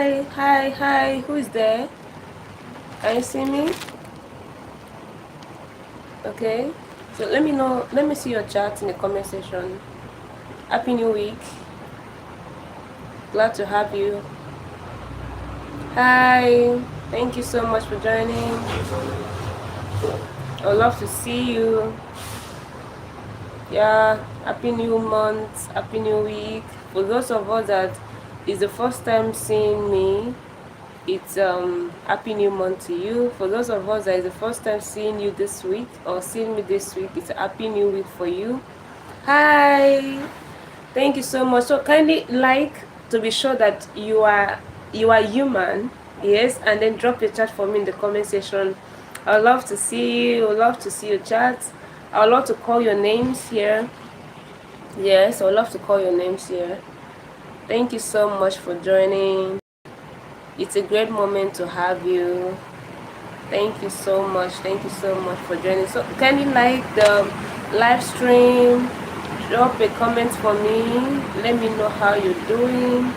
Hi. Who is there? Can you see me? Okay. So let me know. Let me see your chat in the comment section. Happy New Week. Glad to have you. Hi. Thank you so much for joining. I'd love to see you. Yeah. Happy New Month. Happy New Week. For those of us that is the first time seeing me, it's happy new month to you. For those of us that is the first time seeing you this week or seeing me this week, it's a happy new week for you. Hi, thank you so much. So kindly like to be sure that you are human, yes, and then drop your chat for me in the comment section. I would love to see you. I would love to see your chat. I would love to call your names here. Yes, I would love to call your names here. Thank you so much for joining. It's a great moment to have you. Thank you so much. Thank you so much for joining. So can you like the live stream? Drop a comment for me. Let me know how you're doing.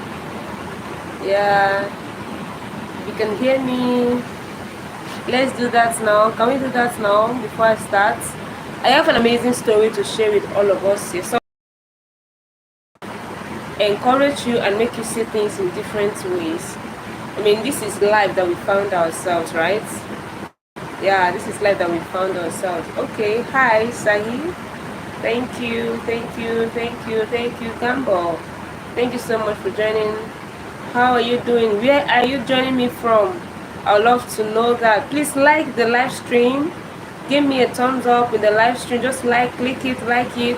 Yeah, you can hear me. Let's do that now. Can we do that now before I start? I have an amazing story to share with all of us here. So encourage you and make you see things in different ways. I mean, this is life that we found ourselves, right? Yeah, this is life that we found ourselves. Okay, hi Sahi. Thank you, Gambo. Thank you so much for joining. How are you doing? Where are you joining me from? I'd love to know that. Please like the live stream. Give me a thumbs up in the live stream. Just click it, like it,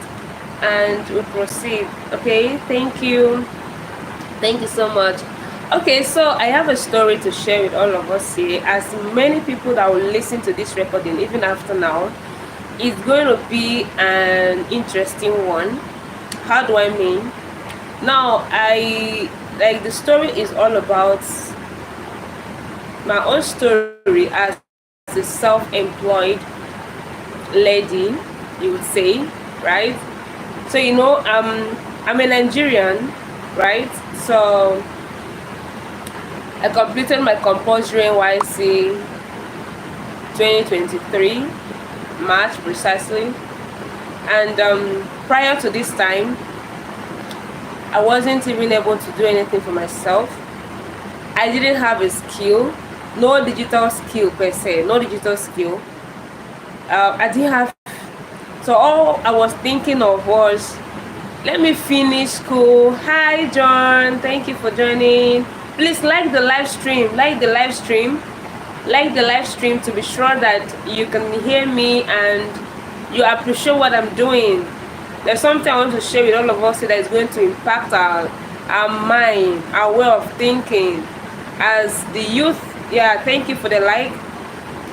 and we proceed. Okay, thank you. Thank you so much. Okay, so I have a story to share with all of us here. As many people that will listen to this recording, even after now, it's going to be an interesting one. How do I mean? Now, the story is all about my own story as a self-employed lady, you would say, right? So I'm a Nigerian, right? So I completed my compulsory NYC 2023 March precisely, and prior to this time I wasn't even able to do anything for myself. I didn't have a skill, no digital skill per se, no digital skill. I didn't have, so all I was thinking of was, let me finish school. Hi John, thank you for joining. Please like the live stream, like the live stream to be sure that you can hear me and you appreciate what I'm doing. There's something I want to share with all of us that is going to impact our mind, our way of thinking as the youth. Yeah, thank you for the like.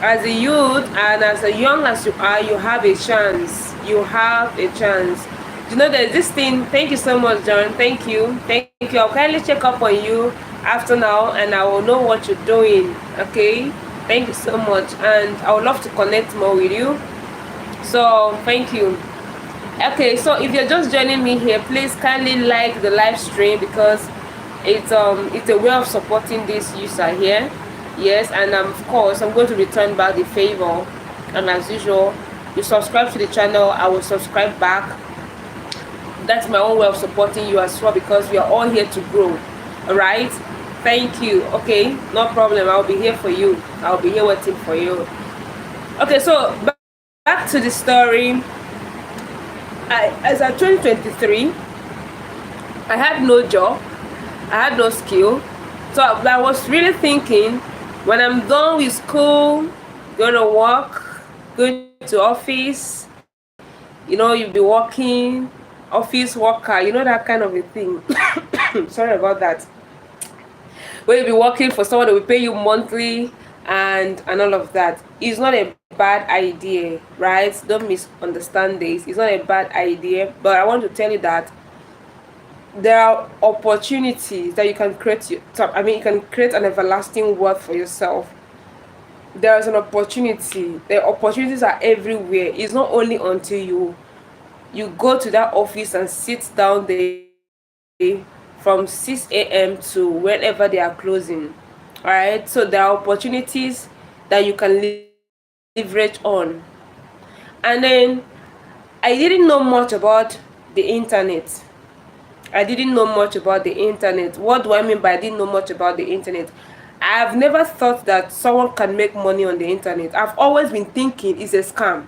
As a youth and as young as you are, you have a chance. You have a chance. You know, there's this thing. Thank you so much, John. Thank you. I'll kindly check up on you after now, and I will know what you're doing. Okay. Thank you so much, and I would love to connect more with you. So thank you. Okay, so if you're just joining me here, please kindly like the live stream because it's a way of supporting this user here. Yes, and of course I'm going to return back the favor, and as usual, you subscribe to the channel, I will subscribe back. That's my own way of supporting you as well because we are all here to grow. All right, thank you. Okay, no problem, I'll be here for you. I'll be here waiting for you. Okay, so back to the story. As at 2023, I had no job, I had no skill, so I was really thinking, when I'm done with school, going to work, going to office, you'll be working, office worker, that kind of a thing. Sorry about that. Where you'll be working for someone that will pay you monthly and all of that. It's not a bad idea, right? Don't misunderstand this. It's not a bad idea, but I want to tell you that there are opportunities that you can create. You can create an everlasting wealth for yourself. There is an opportunity. The opportunities are everywhere. It's not only until you go to that office and sit down there from 6 a.m. to whenever they are closing. All right, so there are opportunities that you can leverage on. And then I didn't know much about the internet. I didn't know much about the internet. What do I mean by I didn't know much about the internet? I've never thought that someone can make money on the internet. I've always been thinking it's a scam.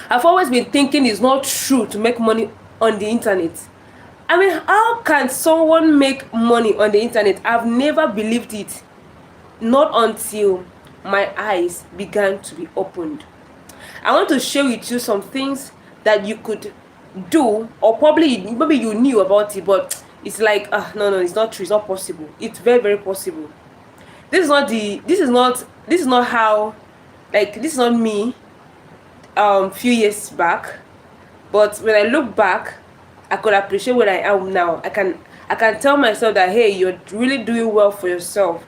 I've always been thinking it's not true to make money on the internet. I mean, how can someone make money on the internet? I've never believed it. Not until my eyes began to be opened. I want to share with you some things that you could do, or probably maybe you knew about it, but it's like, no, it's not true, it's not possible. It's very, very possible. This is not how, like, this is not me few years back, but when I look back, I could appreciate where I am now. I can tell myself that, hey, you're really doing well for yourself.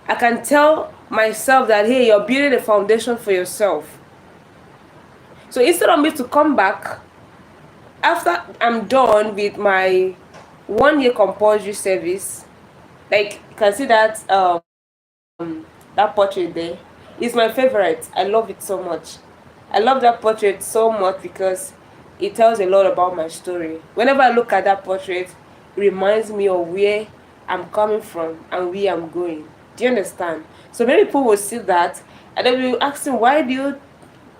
I can tell myself that, hey, you're building a foundation for yourself. So instead of me to come back after I'm done with my 1 year compulsory service, like you can see that that portrait there is my favorite. I love it so much. I love that portrait so much because it tells a lot about my story. Whenever I look at that portrait, it reminds me of where I'm coming from and where I'm going. Do you understand? So many people will see that and they will ask me, why do you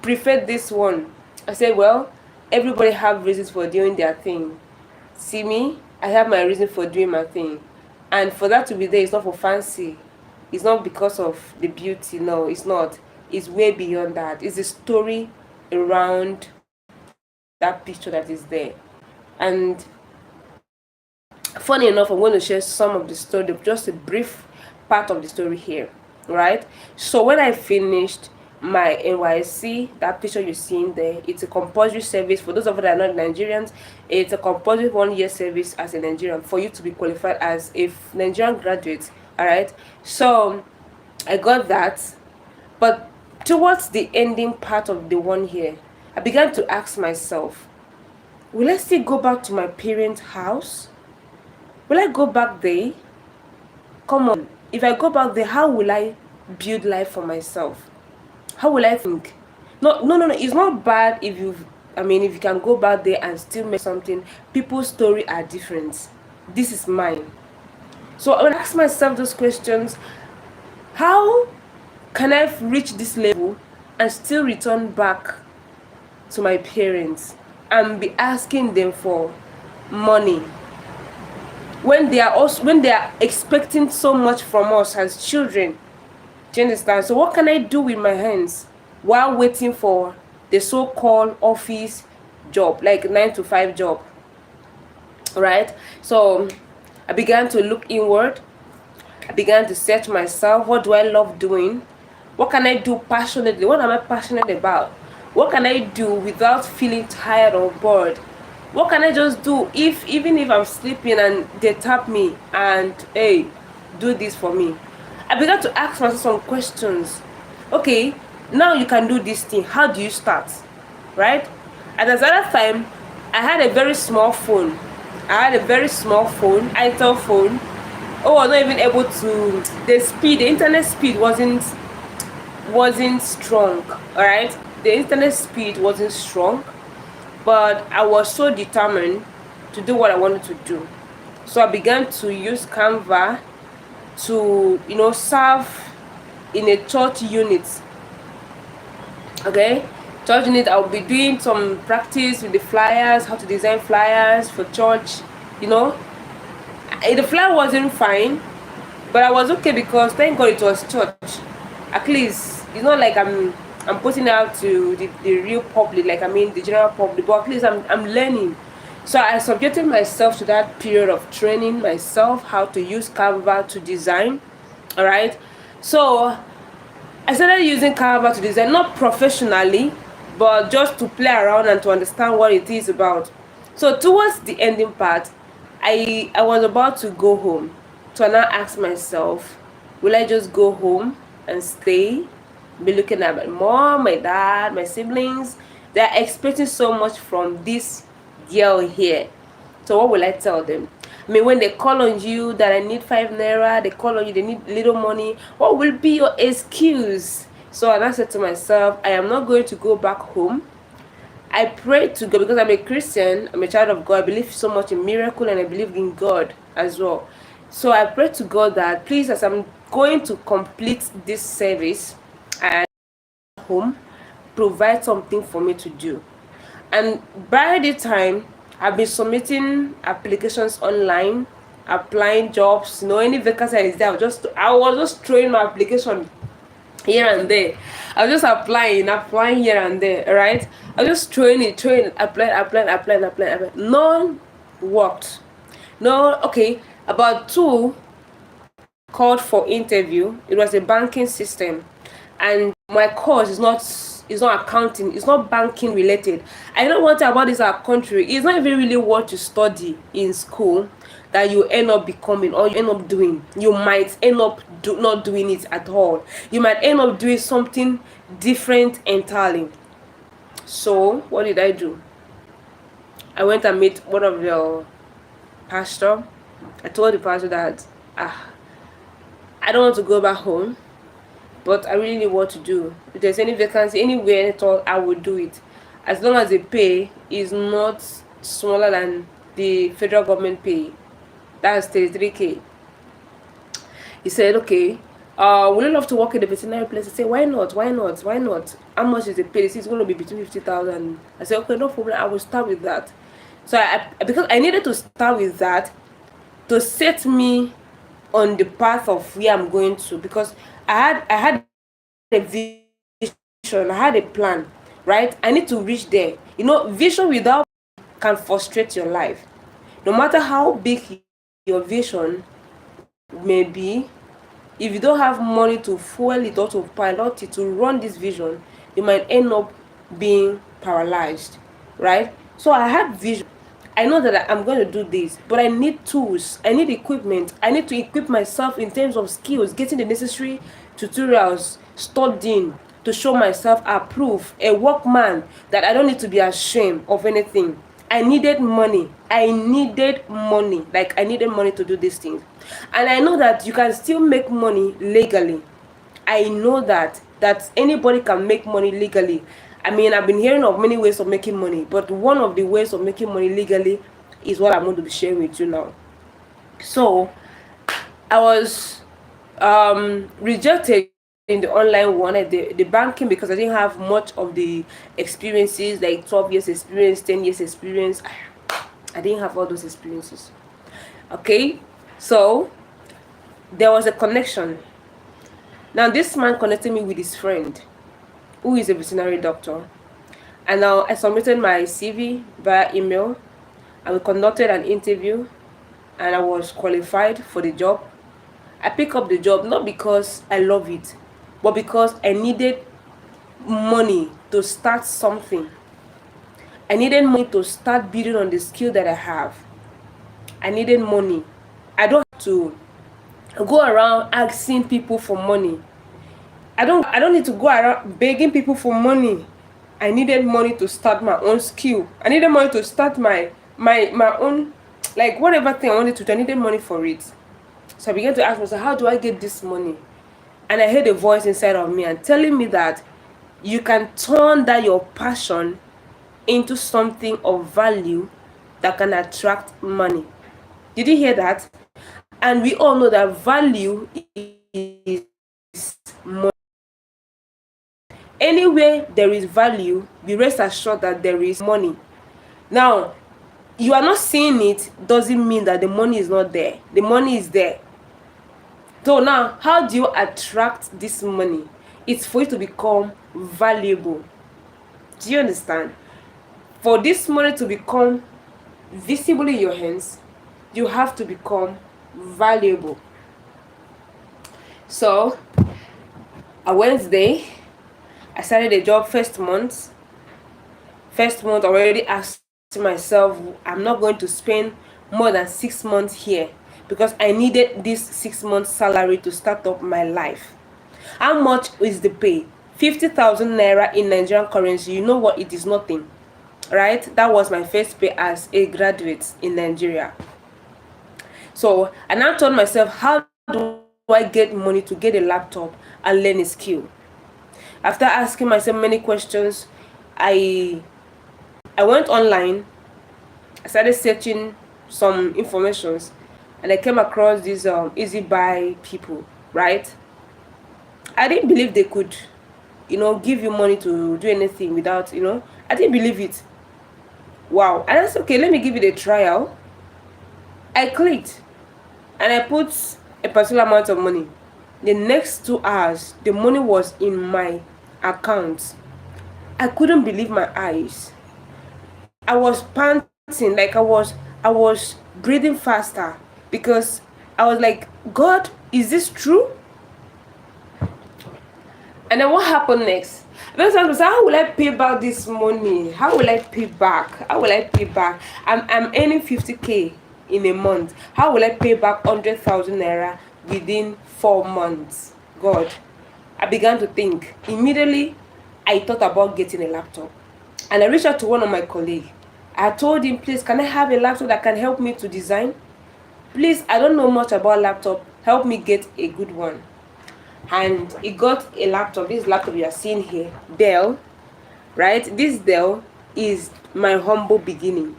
prefer this one? I said, well, everybody have reasons for doing their thing. See me, I have my reason for doing my thing. And for that to be there, it's not for fancy. It's not because of the beauty. No, it's not. It's way beyond that. It's a story around that picture that is there. And funny enough, I'm going to share some of the story, just a brief part of the story here, right? So when I finished my NYSC, that picture you're seeing there, it's a compulsory service. For those of you that are not Nigerians, it's a compulsory 1 year service as a Nigerian for you to be qualified as a Nigerian graduate. All right, so I got that, but towards the ending part of the 1 year, I began to ask myself, will I still go back to my parents' house? Will I go back there? Come on, if I go back there, how will I build life for myself? How will I think? No, it's not bad if if you can go back there and still make something. People's story are different. This is mine. So when I ask myself those questions, how can I reach this level and still return back to my parents and be asking them for money when they are expecting so much from us as children? Do you understand? So what can I do with my hands while waiting for the so-called office job, like 9 to 5 job? Right? So I began to look inward. I began to search myself. What do I love doing? What can I do passionately? What am I passionate about? What can I do without feeling tired or bored? What can I just do even if I'm sleeping and they tap me and, hey, do this for me? I began to ask myself some questions. Okay, now you can do this thing. How do you start? Right? At that time, I had a very small phone. Itel phone. I was not even able to. The internet speed wasn't strong. All right, the internet speed wasn't strong, but I was so determined to do what I wanted to do. So I began to use Canva to serve in a church unit. Okay, church unit. I'll be doing some practice with the flyers, how to design flyers for church. The flyer wasn't fine, but I was okay because thank God it was church. At least it's not like I'm putting out to the real public, like the general public, but at least I'm learning. So I subjected myself to that period of training myself how to use Canva to design. All right, so I started using Canva to design, not professionally, but just to play around and to understand what it is about. So towards the ending part, I was about to go home. So I now asked myself, will I just go home and stay, be looking at my mom, my dad, my siblings? They're expecting so much from this girl here. So what will I tell them? I mean, when they call on you that I need 5 naira, they call on you, they need little money, what will be your excuse? So I said to myself, I am not going to go back home. I pray to God because I'm a Christian, I'm a child of God. I believe so much in miracle and I believe in God as well. So I pray to God that please, as I'm going to complete this service, I home, provide something for me to do. And by the time, I've been submitting applications online, applying jobs, any vacancy is there. I was just throwing my application here and there. I was just applying here and there, right? I was just applying. None worked. No, okay. About two called for interview. It was a banking system, and my course is not accounting, it's not banking related. I know one thing about this our country, it's not even really what you study in school that you end up becoming or you end up doing. You might end up not doing it at all. You might end up doing something different entirely. So what did I do? I went and met one of the pastor. I told the pastor that I don't want to go back home, but I really need what to do. If there's any vacancy anywhere at all, I will do it, as long as the pay is not smaller than the federal government pay. That's 33k. He said, okay, would you love to work in the veterinary place? I said, why not? How much is the pay? It's going to be between 50,000. I said, okay, no problem, I will start with that. So because I needed to start with that to set me on the path of where I'm going to, because I had a vision, I had a plan, right? I need to reach there. Vision without can frustrate your life. No matter how big your vision may be, if you don't have money to fuel it or to pilot it, to run this vision, you might end up being paralyzed, right? So I had vision. I know that I'm going to do this, but I need tools, I need equipment, I need to equip myself in terms of skills, getting the necessary tutorials, studying to show myself approved, a workman, that I don't need to be ashamed of anything. I needed money. Like I needed money to do these things. And I know that you can still make money legally. I know that anybody can make money legally. I mean, I've been hearing of many ways of making money, but one of the ways of making money legally is what I'm going to be sharing with you now. So I was rejected in the online one at the banking because I didn't have much of the experiences, like 12 years experience, 10 years experience. I didn't have all those experiences. Okay, so there was a connection. Now this man connected me with his friend who is a veterinary doctor, and now I submitted my CV via email, and we conducted an interview, and I was qualified for the job. I picked up the job not because I love it, but because I needed money to start something. I needed money to start building on the skill that I have. I needed money. I don't have to go around asking people for money. I don't need to go around begging people for money. I needed money to start my own skill. I needed money to start my own, like whatever thing I wanted to do. I needed money for it. So I began to ask myself, how do I get this money? And I heard a voice inside of me and telling me that you can turn that your passion into something of value that can attract money. Did you hear that? And we all know that value is money. Anywhere there is value, be rest assured that there is money. Now, you are not seeing it doesn't mean that the money is not there. The money is there. So now, how do you attract this money? It's for it to become valuable. Do you understand? For this money to become visible in your hands, you have to become valuable. So, a Wednesday, I started a job first month. Already asked myself, I'm not going to spend more than 6 months here because I needed this 6 months salary to start up my life. How much is the pay? 50,000 naira in Nigerian currency. You know what? It is nothing, right? That was my first pay as a graduate in Nigeria. So I now told myself, how do I get money to get a laptop and learn a skill? After asking myself many questions, I I went online. I started searching some informations, and I came across these easy buy people, right? I didn't believe they could, give you money to do anything without, I didn't believe it. Wow. And I said, okay, let me give it a trial. I clicked and I put a particular amount of money. The next 2 hours, the money was in my account. I couldn't believe my eyes. I was panting, like I was breathing faster, because I was like, God, is this true? And then what happened next? Because I was like, how will I pay back this money? How will I pay back? How will I pay back? I'm earning 50K in a month. How will I pay back 100,000 naira within 4 months? God, I began to think. Immediately, I thought about getting a laptop. And I reached out to one of my colleagues. I told him, please, can I have a laptop that can help me to design? Please, I don't know much about laptop. Help me get a good one. And he got a laptop. This laptop you are seeing here, Dell, right? This Dell is my humble beginning.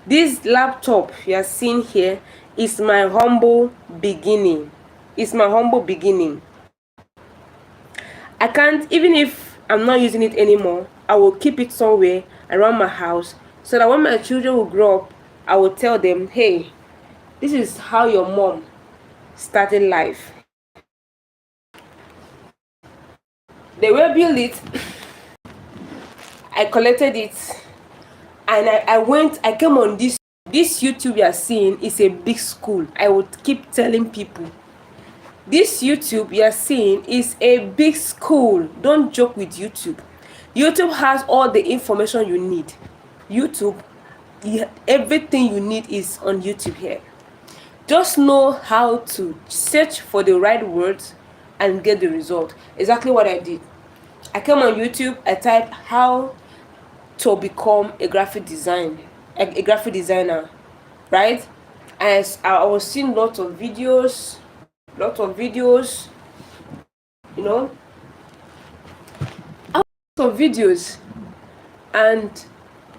This laptop you are seeing here is my humble beginning. It's my humble beginning. I can't, even if I'm not using it anymore, I will keep it somewhere around my house, so that when my children will grow up, I will tell them, hey, this is how your mom started life. They will build it. I collected it, and I came on this YouTube you are seeing is a big school. I would keep telling people, this YouTube you are seeing is a big school. Don't joke with YouTube. YouTube has all the information you need. YouTube, everything you need is on YouTube here. Just know how to search for the right words and get the result. Exactly what I did. I came on YouTube, I typed how to become a graphic designer, right? And I was seeing lots of videos, you know, lots of videos, and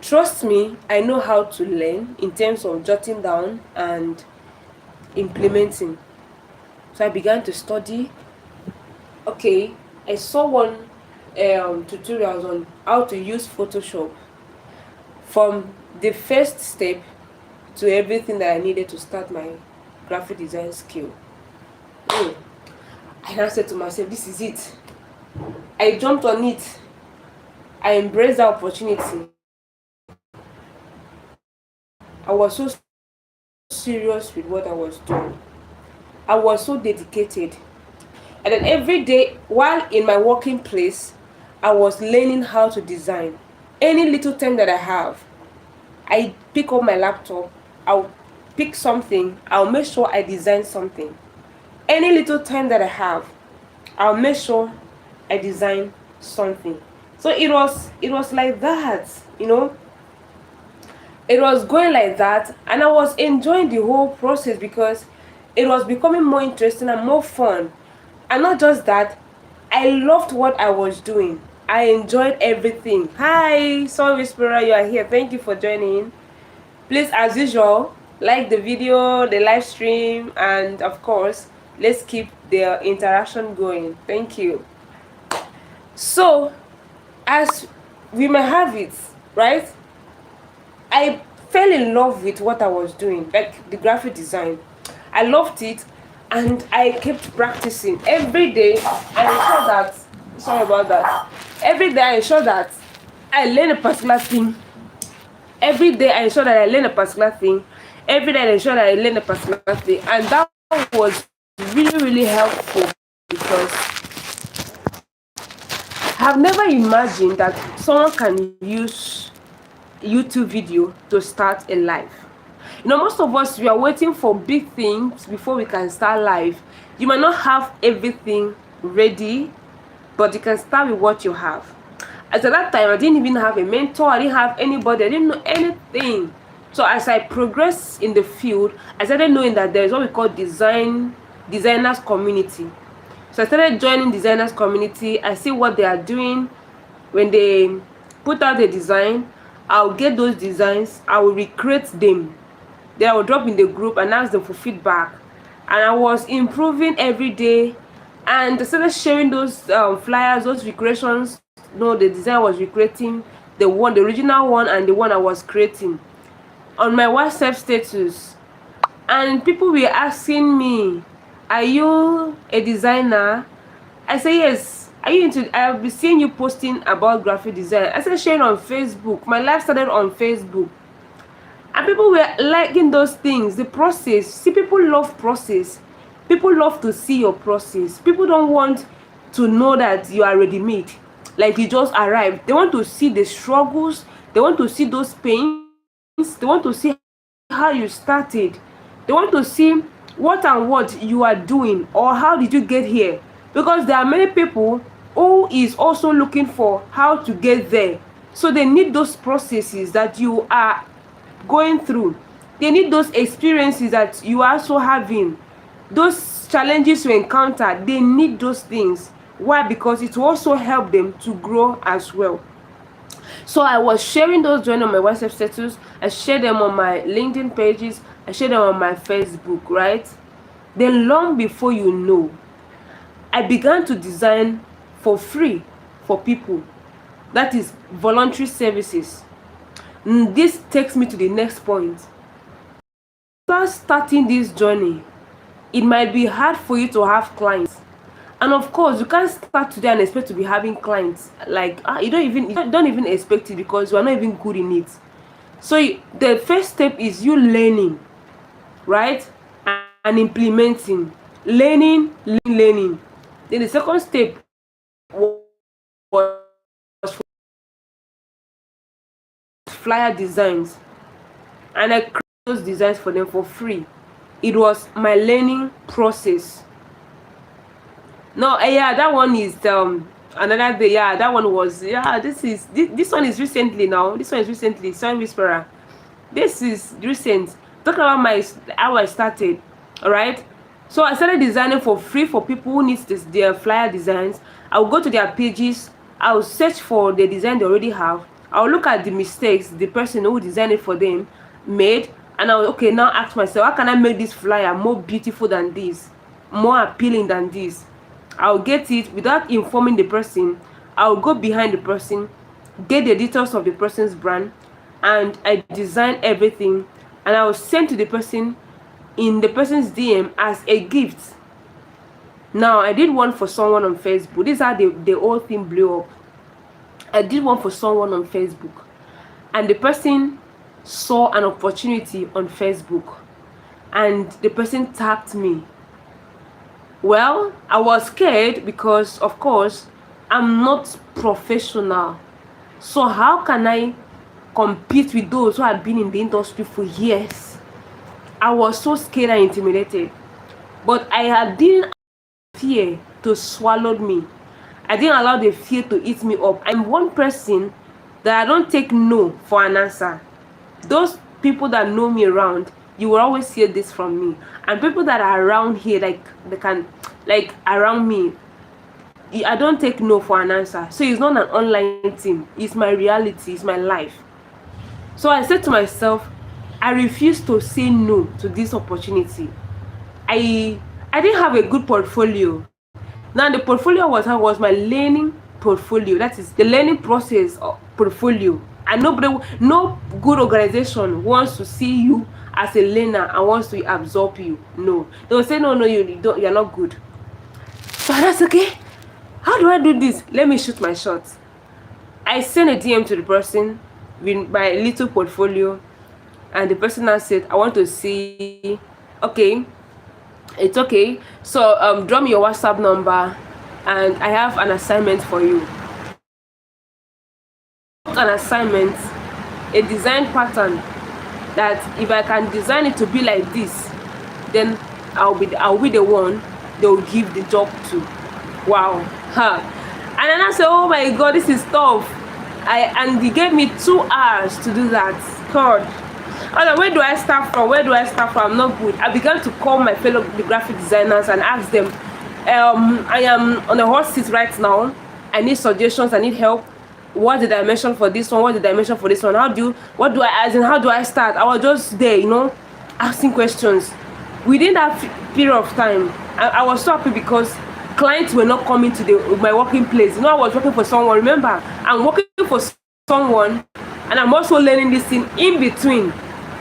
trust me, I know how to learn in terms of jotting down and implementing. So I began to study. Okay, I saw one tutorials on how to use Photoshop, from the first step to everything that I needed to start my graphic design skill. I now said to myself, this is it. I jumped on it. I embraced the opportunity. I was so serious with what I was doing. I was so dedicated. And then every day, while in my working place, I was learning how to design. Any little time that I have, I pick up my laptop, I'll pick something, I'll make sure I design something. Any little time that I have, I'll make sure I design something. So it was like that, It was going like that, and I was enjoying the whole process, because it was becoming more interesting and more fun. And not just that, I loved what I was doing. I enjoyed everything. Hi, Soul Whisperer, you are here. Thank you for joining. Please, as usual, like the video, the live stream, and of course, let's keep the interaction going. Thank you. So, as we may have it, right? I fell in love with what I was doing, like the graphic design. I loved it, and I kept practicing every day. I ensure that, sorry about that, every day I ensure that I learn a particular thing. Every day I ensure that I learn a particular thing. Every day I ensure that I learn a particular thing. And that was really, really helpful, because I've never imagined that someone can use YouTube video to start a life. Most of us, we are waiting for big things before we can start life. You might not have everything ready, but you can start with what you have. At that time, I didn't even have a mentor. I didn't have anybody. I didn't know anything. So as I progressed in the field, I started knowing that there is what we call designers community. So I started joining designers community. I see what they are doing. When they put out a design, I'll get those designs, I will recreate them. Then I will drop in the group and ask them for feedback. And I was improving every day. And I started sharing those flyers, those recreations. The design I was recreating, the original one, and the one I was creating on my WhatsApp status. And people were asking me, are you a designer? I say yes. Are you into? I've been seeing you posting about graphic design. I started sharing on Facebook. My life started on Facebook, and people were liking those things. The process. See, people love process. People love to see your process. People don't want to know that you are ready made, like you just arrived. They want to see the struggles. They want to see those pains. They want to see how you started. They want to see what and what you are doing, or how did you get here, because there are many people who is also looking for how to get there. So they need those processes that you are going through. They need those experiences that you are also having, those challenges you encounter. They need those things. Why? Because it will also help them to grow as well. So I was sharing those drawings on my WhatsApp status. I shared them on my LinkedIn pages. I shared them on my Facebook, right? Then long before you know, I began to design for free for people. That is voluntary services. This takes me to the next point. After starting this journey, it might be hard for you to have clients. And of course, you can't start today and expect to be having clients. Like you don't even expect it, because you are not even good in it. So the first step is you learning, right? And implementing. Learning. Then the second step was flyer designs, and I created those designs for them for free. It was my learning process. No, yeah, that one is another day. Yeah, that one was, yeah, this one is recently now. This one is recently, Sun Whisperer. This is recent. Talking about how I started. Alright. So I started designing for free for people who need their flyer designs. I'll go to their pages, I'll search for the design they already have. I'll look at the mistakes the person who designed it for them made, and I'll now ask myself, how can I make this flyer more beautiful than this, more appealing than this? I'll get it without informing the person. I'll go behind the person, get the details of the person's brand, and I design everything, and I'll send to the person in the person's DM as a gift. Now, I did one for someone on Facebook. This is how the whole thing blew up. I did one for someone on Facebook, and the person saw an opportunity on Facebook, and the person tagged me. Well, I was scared because, of course, I'm not professional. So how can I compete with those who have been in the industry for years? I was so scared and intimidated. But I didn't allow fear to swallow me. I didn't allow the fear to eat me up. I'm one person that I don't take no for an answer. Those people that know me around, you will always hear this from me. And people that are around here, around me, I don't take no for an answer. So it's not an online thing. It's my reality. It's my life. So I said to myself, I refuse to say no to this opportunity. I didn't have a good portfolio. Now the portfolio was my learning portfolio. That is the learning process of portfolio. And no good organization wants to see you as a learner and wants to absorb you. No, they will say, no, you're not good. So that's okay. How do I do this? Let me shoot my shot. I sent a DM to the person with my little portfolio, and the person now said, I want to see. Okay, it's okay. So drop me your WhatsApp number, and I have an assignment for you. An assignment, a design pattern that if I can design it to be like this, then I'll be the one they will give the job to. Wow. And then I said, oh my god, this is tough. And he gave me 2 hours to do that. God, I was like, where do I start from? Where do I start from? I'm not good. I began to call my fellow graphic designers and ask them, I am on a hot seat right now. I need suggestions. I need help. What did I mention for this one? What did I mention for this one? How do I start? I was just there, asking questions. Within that period of time, I was so happy because clients were not coming to my working place. I was working for someone. Remember, I'm working for someone, and I'm also learning this thing in between.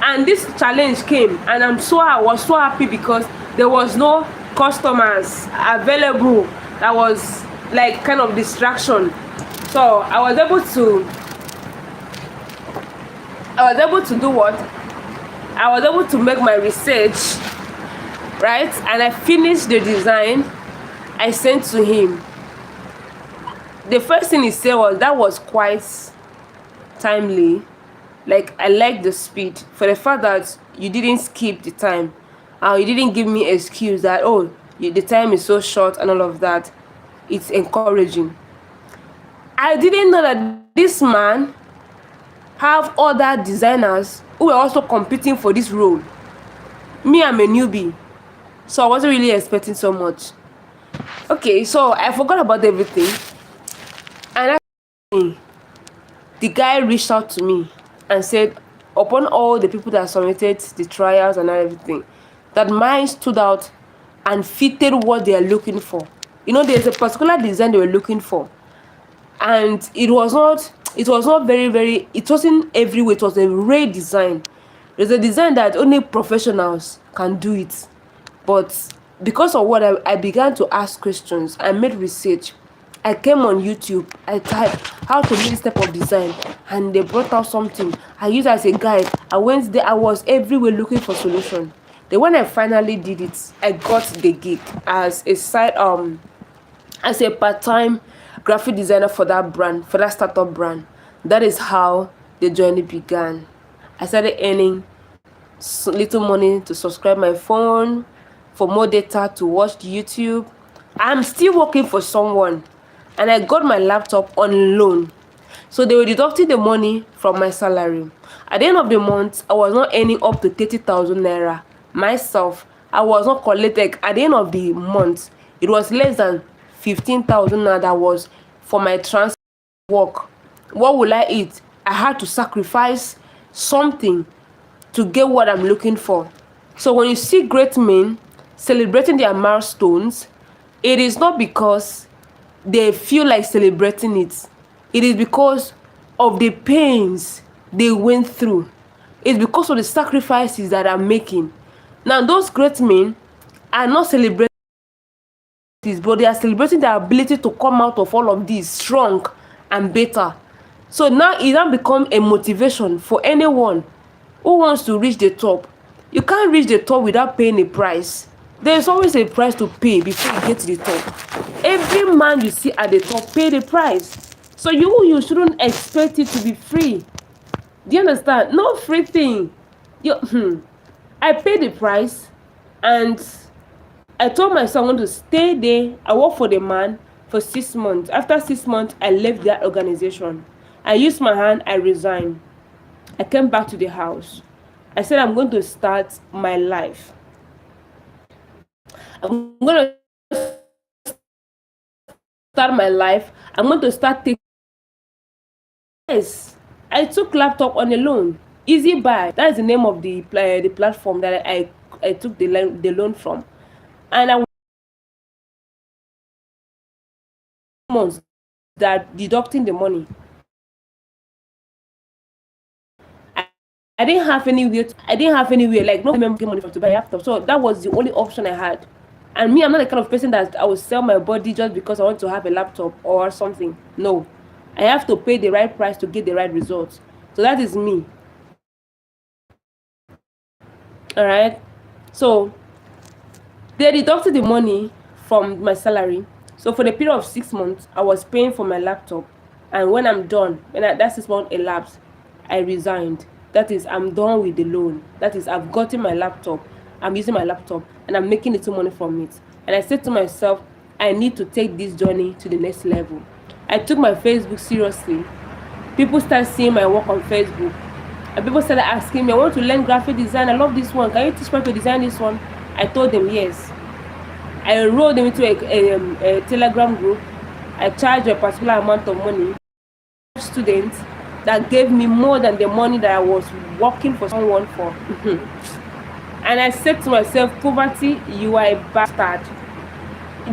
And this challenge came, and I was so happy because there was no customers available. That was like kind of distraction. So I was able to do what? I was able to make my research, right? And I finished the design. I sent to him. The first thing he said was that was quite timely. Like, I like the speed for the fact that you didn't skip the time. You didn't give me an excuse that the time is so short and all of that. It's encouraging. I didn't know that this man have other designers who were also competing for this role. Me, I'm a newbie, so I wasn't really expecting so much. Okay, so I forgot about everything, and the guy reached out to me and said, upon all the people that submitted the trials and everything, that mine stood out and fitted what they are looking for. There's a particular design they were looking for, and it wasn't everywhere. It was a rare design. There's a design that only professionals can do it. But because of what I began to ask questions, I made research. I came on YouTube, I typed how to make this type of design, and they brought out something. I used it as a guide. I went there, I was everywhere looking for solution. Then when I finally did it, I got the gig as a part-time graphic designer for that brand, for that startup brand. That is how the journey began. I started earning little money to subscribe my phone, for more data to watch YouTube. I'm still working for someone, and I got my laptop on loan. So they were deducting the money from my salary. At the end of the month, I was not earning up to 30,000 naira myself. I was not collected. At the end of the month, it was less than 15,000 naira that was for my transport work. What will I eat? I had to sacrifice something to get what I'm looking for. So when you see great men celebrating their milestones, it is not because they feel like celebrating it. It is because of the pains they went through. It's because of the sacrifices that I'm making. Now, those great men are not celebrating this, but they are celebrating their ability to come out of all of this strong and better. So now it has become a motivation for anyone who wants to reach the top. You can't reach the top without paying a price. There's always a price to pay before you get to the top. Every man you see at the top pay the price. So you shouldn't expect it to be free. Do you understand? No free thing. I paid the price, and I told myself I want to stay there. I worked for the man for 6 months. After 6 months, I left that organization. I used my hand, I resigned. I came back to the house. I said, I'm going to start my life. I'm going to start my life. I'm going to start taking. Yes, I took laptop on a loan. Easy Buy. That is the name of the platform that I took the loan from. And I months that deducting the money. I didn't have anywhere like no money to buy a laptop. So that was the only option I had. And me, I'm not the kind of person that I will sell my body just because I want to have a laptop or something. No, I have to pay the right price to get the right results. So that is me. All right. So they deducted the money from my salary. So for the period of 6 months, I was paying for my laptop. And when I'm done, that 6 months elapsed, I resigned. That is, I'm done with the loan. That is, I've gotten my laptop. I'm using my laptop and I'm making little money from it. And I said to myself, I need to take this journey to the next level. I took my Facebook seriously. People start seeing my work on Facebook. And people started asking me, I want to learn graphic design. I love this one. Can you teach me to design this one? I told them yes. I enrolled them into a Telegram group. I charged a particular amount of money. Students that gave me more than the money that I was working for someone for. And I said to myself, poverty, you are a bastard.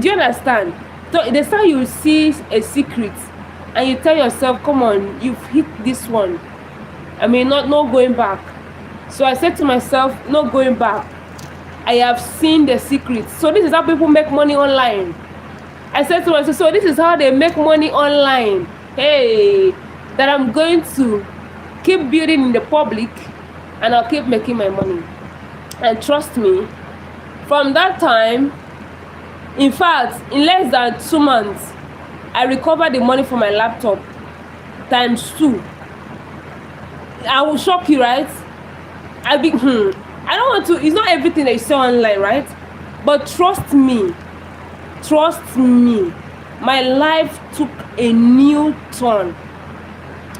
Do you understand? So the time you see a secret and you tell yourself, come on, you've hit this one. I mean, no going back. So I said to myself, no going back. I have seen the secret. So this is how people make money online. I said to myself, so this is how they make money online. Hey, that I'm going to keep building in the public and I'll keep making my money. And trust me, from that time, in fact, in less than 2 months, I recovered the money for my laptop ×2. I will shock you, right? I don't want to, it's not everything that you see online, right? But trust me, my life took a new turn.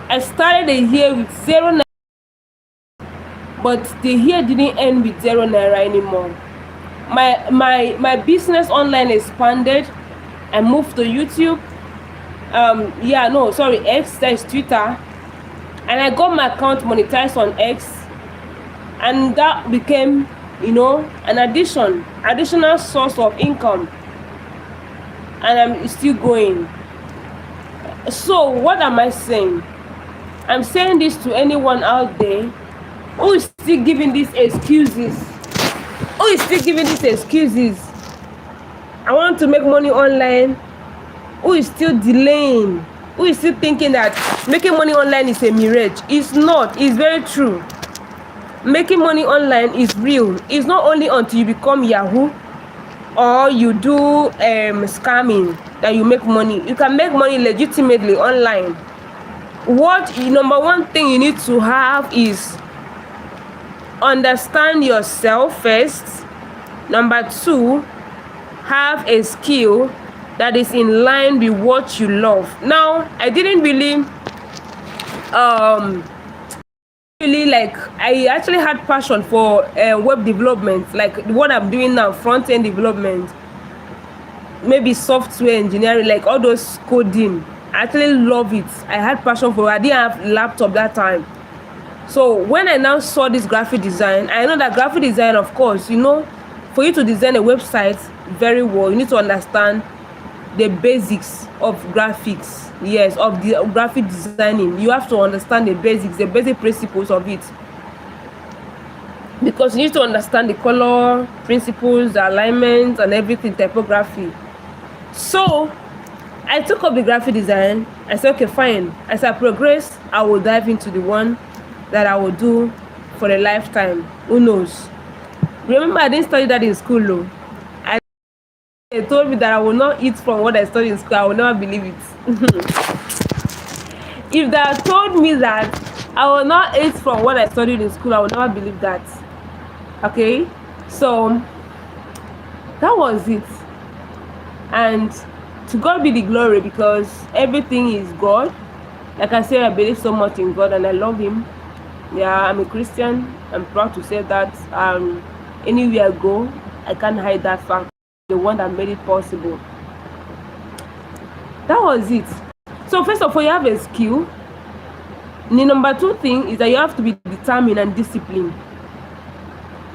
I started the year with 0 naira, but the year didn't end with 0 naira anymore. My business online expanded. I moved to YouTube. X, that is Twitter. And I got my account monetized on X. And that became, an additional source of income. And I'm still going. So what am I saying? I'm saying this to anyone out there who is still giving these excuses. I want to make money online. Who is still delaying? Who is still thinking that making money online is a mirage? It's not. It's very true. Making money online is real. It's not only until you become Yahoo or you do scamming that you make money. You can make money legitimately online. Number one thing you need to have is understand yourself first. Number 2, have a skill that is in line with what you love. Now, I didn't really I actually had passion for web development, like what I'm doing now, front-end development, maybe software engineering, like all those coding. I actually love it. I had passion for it. I didn't have laptop that time. So when I now saw this graphic design, I know that graphic design, of course, for you to design a website very well, you need to understand the basics of graphics. Yes, of the graphic designing. You have to understand the basics, the basic principles of it. Because you need to understand the color principles, the alignment, and everything, typography. So I took up the graphic design. I said, okay, fine. As I progress, I will dive into the one that I will do for a lifetime. Who knows? Remember, I didn't study that in school, though. They told me that I will not eat from what I studied in school. I will never believe it. If they had told me that I will not eat from what I studied in school, I will never believe that. Okay? So, that was it. And to God be the glory, because everything is God. Like I said, I believe so much in God and I love Him. Yeah, I'm a Christian. I'm proud to say that. Anywhere I go, I can't hide that fact. The one that made it possible. That was it. So first of all, you have a skill. The number 2 thing is that you have to be determined and disciplined.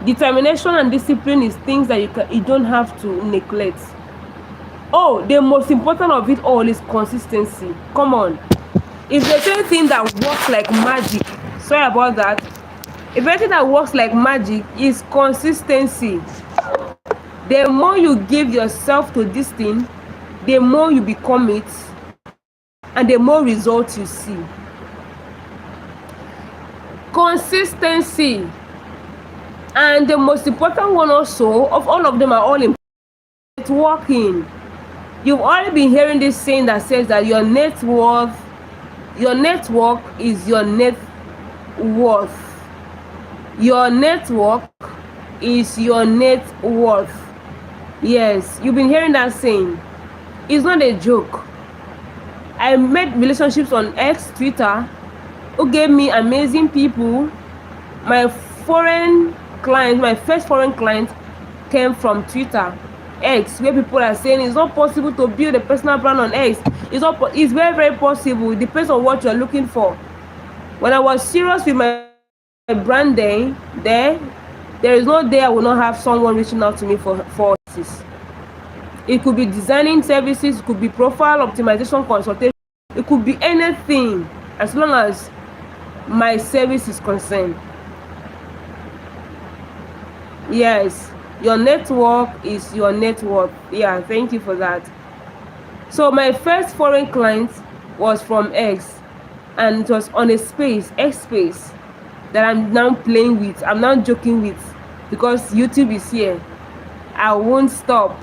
Determination and discipline is things that you don't have to neglect. Oh, the most important of it all is consistency. Come on. If there's anything that works like magic, sorry about that. If anything that works like magic is consistency. The more you give yourself to this thing, the more you become it, and the more results you see. Consistency. And the most important one also, of all of them are all important, networking. You've already been hearing this saying that says that your network is your net worth. Your network is your net worth. Yes, you've been hearing that saying. It's not a joke. I made relationships on X, Twitter, who gave me amazing people my first foreign client came from Twitter, X, where people are saying it's not possible to build a personal brand on X. It's very, very possible. It depends on what you're looking for. When I was serious with my branding, there is no day I will not have someone reaching out to me for this. It could be designing services, it could be profile optimization consultation, it could be anything, as long as my service is concerned. Yes, your network is your network. Yeah, thank you for that. So my first foreign client was from X, and it was on a space, X space, that I'm now playing with. I'm now joking with, because YouTube is here. I won't stop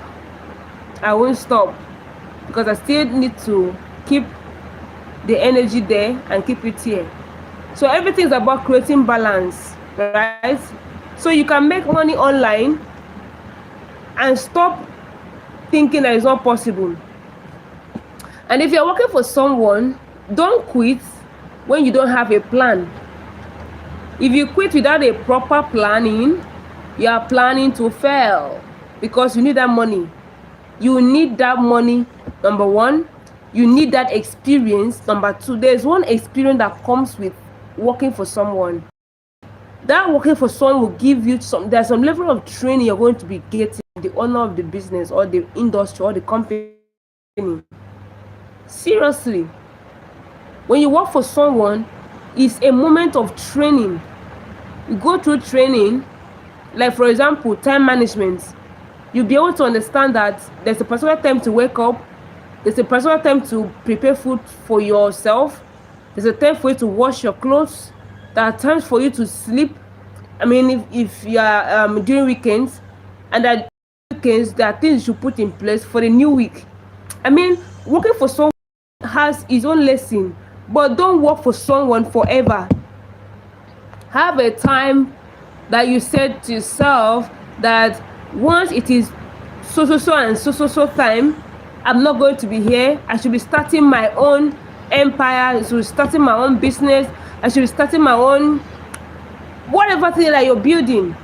because I still need to keep the energy there and keep it here. So everything is about creating balance, right? So you can make money online and stop thinking that it's not possible. And if you're working for someone, don't quit when you don't have a plan. If you quit without a proper planning, you are planning to fail, because you need that money. You need that money, number one. You need that experience, number two. There's one experience that comes with working for someone. That working for someone will give you there's some level of training you're going to be getting, the owner of the business or the industry or the company. Seriously, when you work for someone, it's a moment of training. You go through training, like for example, time management. You'll be able to understand that there's a particular time to wake up, there's a particular time to prepare food for yourself, there's a time for you to wash your clothes, there are times for you to sleep. I mean, if you are during weekends, and that weekends, there are things you put in place for the new week. I mean, working for someone has its own lesson, but don't work for someone forever. Have a time that you set to yourself that once it is so time, I'm not going to be here. I should be starting my own empire. I should be starting my own business. I should be starting my own whatever thing that you're building.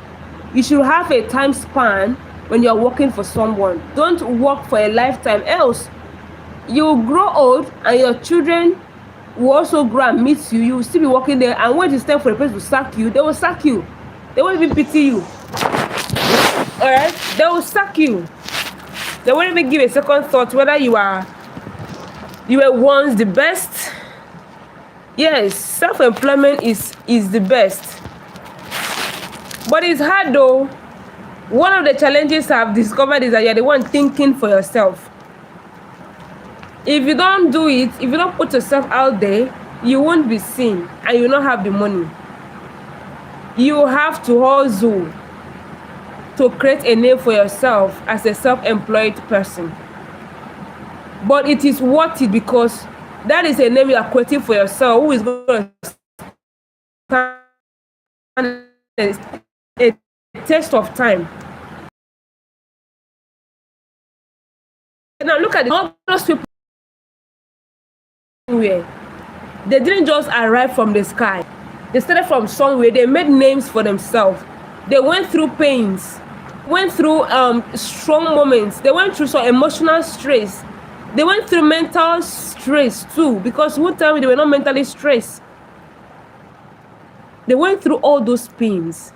You should have a time span when you're working for someone. Don't work for a lifetime, else you'll grow old and your children will also grow and meet you. You will still be working there, and when it's time for a person to sack you, they will sack you. They won't even pity you. Alright? They will sack you. They won't even give a second thought whether you were once the best. Yes, self-employment is the best. But it's hard though. One of the challenges I've discovered is that you're the one thinking for yourself. If you don't do it, if you don't put yourself out there, you won't be seen and you will not have the money. You have to hustle to create a name for yourself as a self-employed person. But it is worth it, because that is a name you are creating for yourself, who is going to stand a test of time. Now look at all those people. They didn't just arrive from the sky. They started from somewhere. They made names for themselves. They went through pains, went through strong moments. They went through some emotional stress. They went through mental stress too, because one time they were not mentally stressed. They went through all those pains.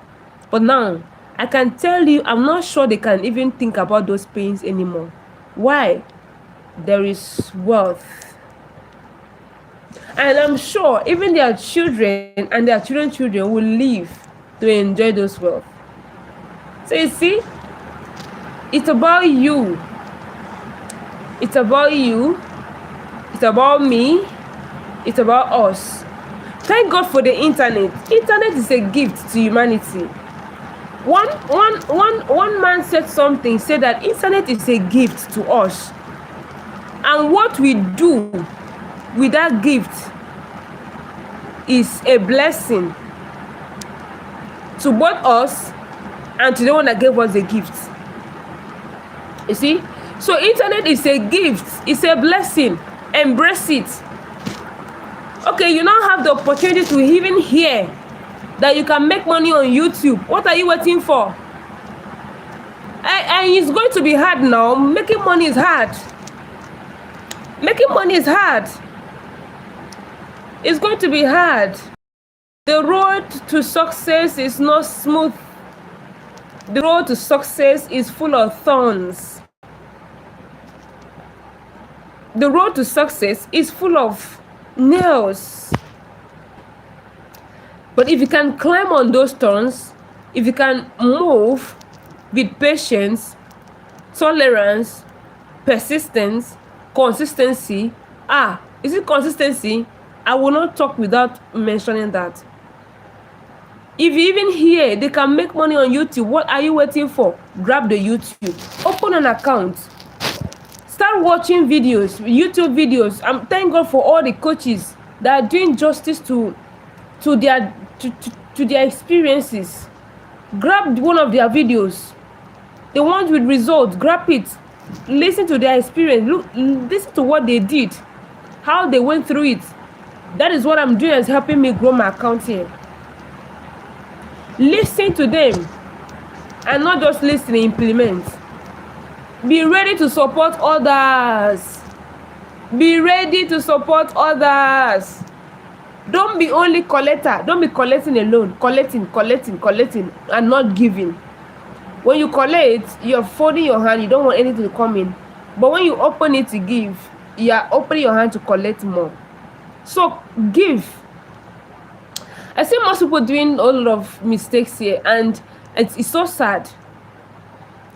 But now, I can tell you, I'm not sure they can even think about those pains anymore. Why? There is wealth. And I'm sure even their children and their children's children will live to enjoy those wealth. So you see, it's about you. It's about you. It's about me. It's about us. Thank God for the internet. Internet is a gift to humanity. One man said something, said that internet is a gift to us. And what we do with that gift is a blessing to both us and to the one that gave us the gift. You see? So internet is a gift. It's a blessing. Embrace it. Okay, you now have the opportunity to even hear that you can make money on YouTube. What are you waiting for? And it's going to be hard now. Making money is hard. Making money is hard. It's going to be hard. The road to success is not smooth. The road to success is full of thorns. The road to success is full of nails. But if you can climb on those thorns, if you can move with patience, tolerance, persistence, consistency. Is it consistency? I will not talk without mentioning that. If you even hear they can make money on YouTube, what are you waiting for? Grab the YouTube. Open an account. Start watching videos, YouTube videos. Thank God for all the coaches that are doing justice to their experiences. Grab one of their videos. The ones with results, grab it. Listen to their experience. Listen to what they did, how they went through it. That is what I'm doing, is helping me grow my account here. Listen to them and not just listen, implement. Be ready to support others. Be ready to support others. Don't be only collector. Don't be collecting alone. Collecting and not giving. When you collect, you're folding your hand. You don't want anything to come in. But when you open it to give, you are opening your hand to collect more. So give. I see most people doing a lot of mistakes here, and it's so sad.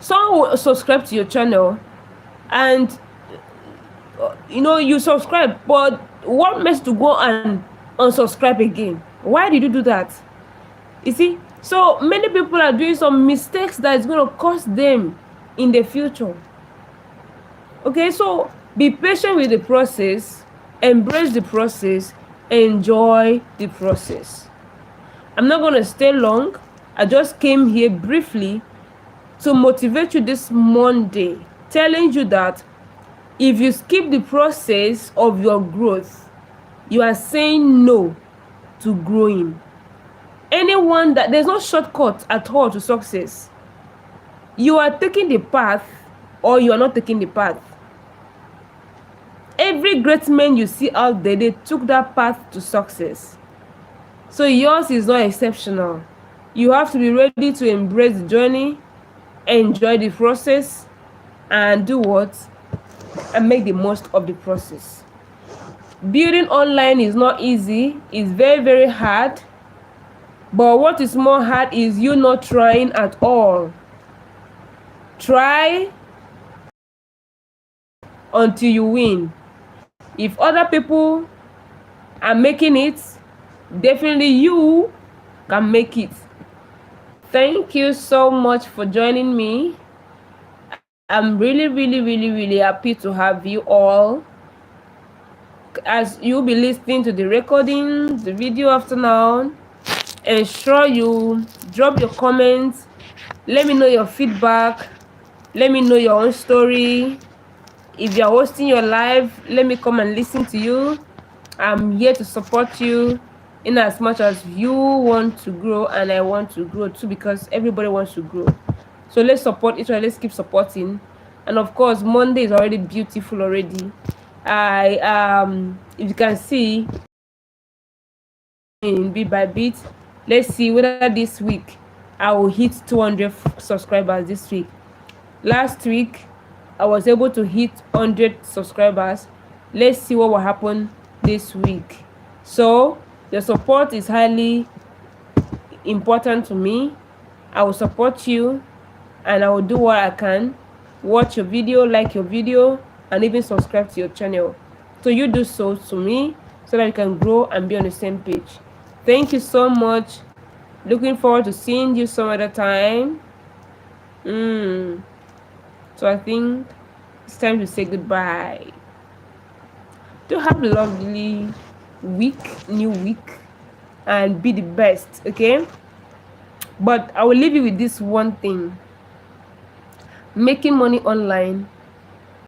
Someone will subscribe to your channel, and you subscribe, but what makes to go and unsubscribe again? Why did you do that? You see, so many people are doing some mistakes that is going to cost them in the future. Okay, so be patient with the process, embrace the process, enjoy the process. I'm not going to stay long. I just came here briefly to motivate you this Monday, telling you that if you skip the process of your growth, you are saying no to growing. There's no shortcut at all to success. You are taking the path or you are not taking the path. Every great man you see out there, they took that path to success. So yours is not exceptional. You have to be ready to embrace the journey, enjoy the process, and do what? And make the most of the process. Building online is not easy. It's very, very hard. But what is more hard is you not trying at all. Try until you win. If other people are making it, definitely you can make it. Thank you so much for joining me. I'm really, really, really, really happy to have you all. As you'll be listening to the recording, the video after now, ensure you drop your comments. Let me know your feedback. Let me know your own story. If you're hosting your live, let me come and listen to you. I'm here to support you in as much as you want to grow and I want to grow too, because everybody wants to grow. So let's support each other. Let's keep supporting. And of course, Monday is already beautiful already. If you can see, bit by bit, let's see whether this week I will hit 200 subscribers this week. Last week, I was able to hit 100 subscribers. Let's see what will happen this week. So your support is highly important to me. I will support you and I will do what I can. Watch your video, like your video, and even subscribe to your channel. So you do so to me so that we can grow and be on the same page. Thank you so much. Looking forward to seeing you some other time. So I think it's time to say goodbye. Do have a lovely new week, and be the best, okay? But I will leave you with this one thing. Making money online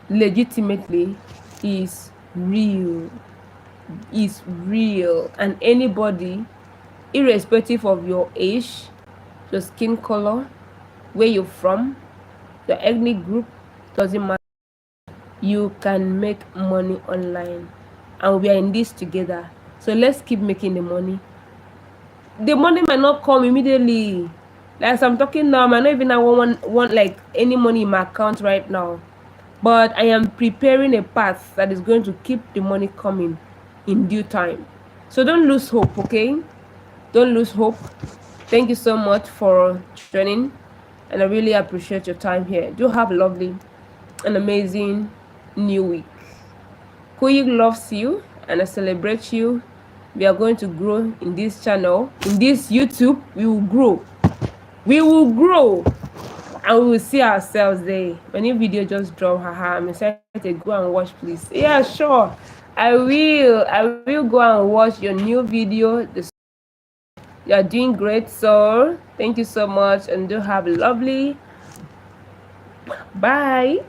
legitimately is real. And anybody irrespective of your age, your skin color, where you're from, your ethnic group, doesn't matter. You can make money online, and we are in this together. So let's keep making the money. The money might not come immediately. Like as I'm talking now, I might not even have want like any money in my account right now. But I am preparing a path that is going to keep the money coming in due time. So don't lose hope, okay? Don't lose hope. Thank you so much for joining, and I really appreciate your time here. Do have a lovely and amazing new week. Koyi loves you, and I celebrate you. We are going to grow in this channel, in this YouTube. We will grow. We will grow, and we will see ourselves there. When new video just drop, haha, I'm excited to go and watch, please. Yeah, sure. I will go and watch your new video. You are doing great, so thank you so much, and do have a lovely bye.